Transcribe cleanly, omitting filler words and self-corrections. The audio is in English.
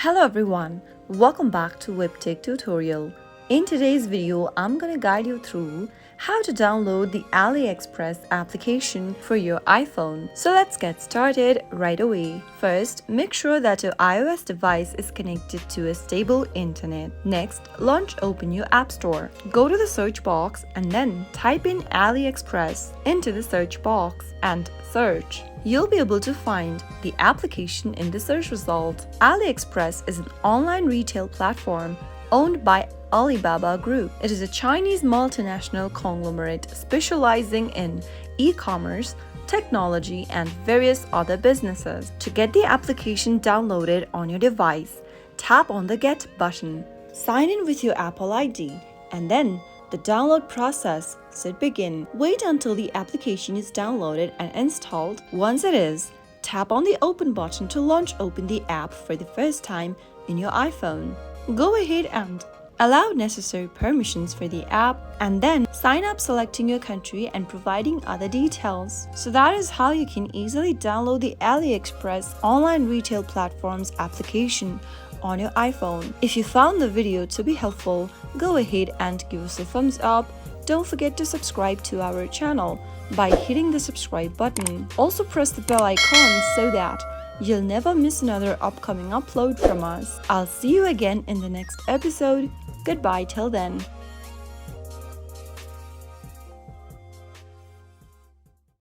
Hello everyone, welcome back to Webtech Tutorial. In today's video, I'm going to guide you through how to download the AliExpress application for your iPhone. So let's get started right away. First, make sure that your iOS device is connected to a stable internet. Next, open your App Store. Go to the search box and then type in AliExpress into the search box and search. You'll be able to find the application in the search result. AliExpress is an online retail platform owned by Alibaba Group. It is a Chinese multinational conglomerate specializing in e-commerce, technology, and various other businesses. To get the application downloaded on your device, tap on the Get button. Sign in with your Apple ID, and then the download process should begin. Wait until the application is downloaded and installed. Once it is, tap on the Open button to open the app for the first time in your iPhone. Go ahead and allow necessary permissions for the app and then sign up selecting your country and providing other details. So that is how you can easily download the AliExpress online retail platform's application on your iPhone. If you found the video to be helpful, go ahead and give us a thumbs up. Don't forget to subscribe to our channel by hitting the subscribe button. Also press the bell icon so that you'll never miss another upcoming upload from us. I'll see you again in the next episode. Goodbye till then.